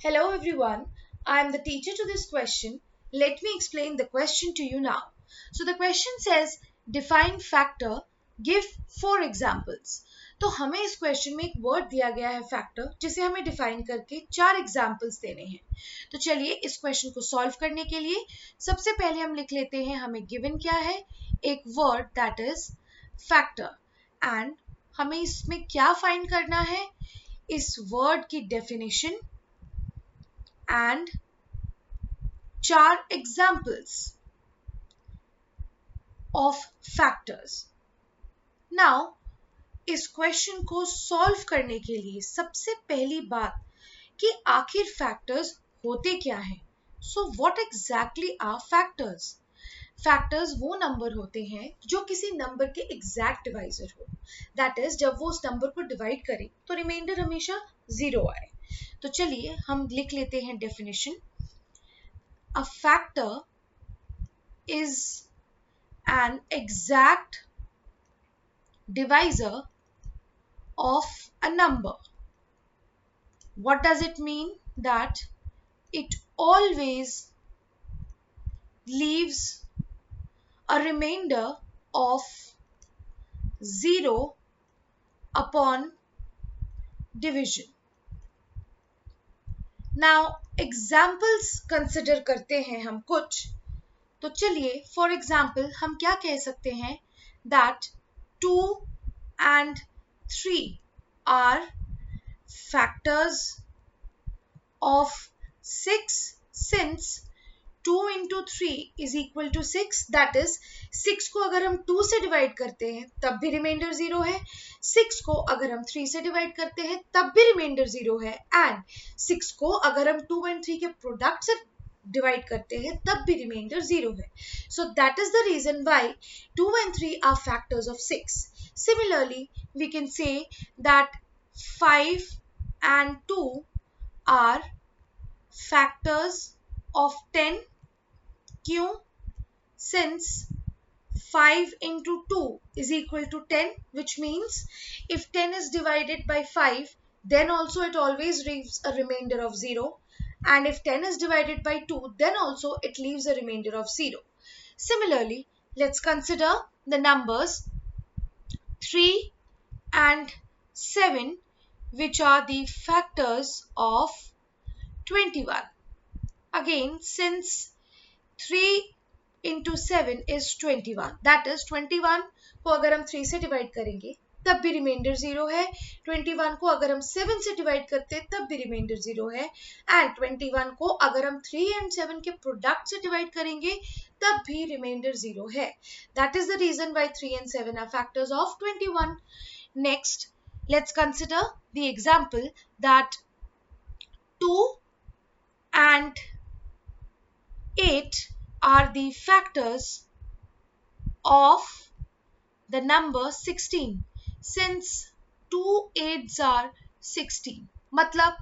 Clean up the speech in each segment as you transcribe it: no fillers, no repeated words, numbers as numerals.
Hello everyone, I am the teacher to this question. Let me explain the question to you now. So the question says define factor, give 4 examples. तो हमें इस question में एक word दिया गया है factor जिसे हमें डिफाइन करके 4 एग्जाम्पल्स देने हैं. तो चलिए इस क्वेश्चन को सॉल्व करने के लिए सबसे पहले हम लिख लेते हैं हमें गिवन क्या है, एक word that is factor and हमें इसमें क्या फाइंड करना है, इस वर्ड की definition and 4 examples of factors. Now इस क्वेश्चन को सॉल्व करने के लिए सबसे पहली बात कि आखिर फैक्टर्स होते क्या हैं. So what exactly are factors. Factors वो नंबर होते हैं जो किसी नंबर के एग्जैक्ट डिवाइजर हो. दैट इज जब वो उस नंबर को डिवाइड करे तो रिमाइंडर हमेशा 0 आए. तो चलिए हम लिख लेते हैं definition. A factor is an exact divisor of a number. What does it mean? That it always leaves a remainder of 0 upon division. Now examples consider करते हैं हम कुछ. तो चलिए for example हम क्या कह सकते हैं that 2 and 3 are factors of 6 since 2 into 3 is equal to 6. That is 6 को अगर हम 2 से डिवाइड करते हैं तब भी रिमाइंडर 0 है, 6 को अगर हम 3 से डिवाइड करते हैं तब भी रिमाइंडर 0 है, एंड 6 को अगर हम 2 and 3 के प्रोडक्ट से डिवाइड करते हैं तब भी रिमाइंडर 0 है. So that is the reason why 2 and 3 are factors of 6. Similarly, we can say that 5 and 2 are factors of 10. क्यों? Since 5 into 2 is equal to 10, which means if 10 is divided by 5, then also it always leaves a remainder of 0. And if 10 is divided by 2, then also it leaves a remainder of 0. Similarly, let's consider the numbers 3 and 7, which are the factors of 21. Again, since 3 into 7 is 21, that is 21 को अगर हम 3 से divide करेंगे तब भी remainder 0 है, 21 को अगर हम 7 से डिवाइड करते हैं तब भी रिमाइंडर 0 है, एंड 21 को अगर हम 3 and 7 के प्रोडक्ट से डिवाइड करेंगे तब भी रिमाइंडर 0 है. That is the reason why 3 and 7 are factors of 21. Next, let's consider the example that 2 and 8 are the factors of the number 16. Since 2 8s are 16, मतलब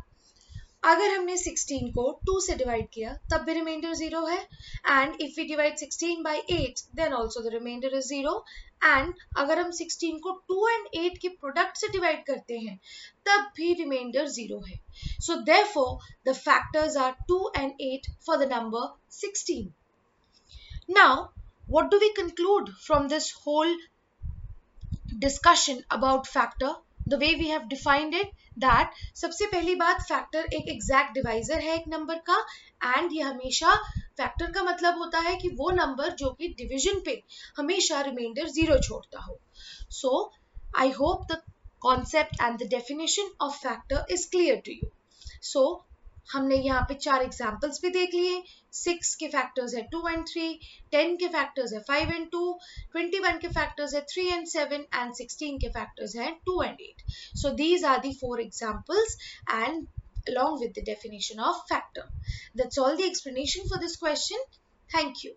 अगर हमने 16 को 2 से डिवाइड किया तब भी रिमाइंडर 0 है, and if we divide 16 by 8 then also the remainder is 0. And अगर हम 16 को 2 and 8 के प्रोडक्ट से डिवाइड करते हैं तब भी रिमाइंडर 0 है. So therefore the factors are 2 and 8 for the number 16. Now what do we conclude from this whole discussion about factor, the way we have defined it? that सबसे पहली बात फैक्टर एक एग्जैक्ट डिवाइजर है एक number का, and ये हमेशा factor का मतलब होता है कि वो नंबर जो कि डिवीजन पे हमेशा रिमाइंडर 0 छोड़ता हो. So I hope the concept and the definition of factor is clear to you. So हमने यहाँ पे 4 एग्जाम्पल्स भी देख लिए. 6 के फैक्टर्स है 2 and 3, 10 के फैक्टर्स है 5 and 2, 21 के फैक्टर्स है 3 and 7, and 16 के फैक्टर्स है 2 and 8. So these are the 4 examples and along with the definition of factor. That's all the explanation for this question. Thank you.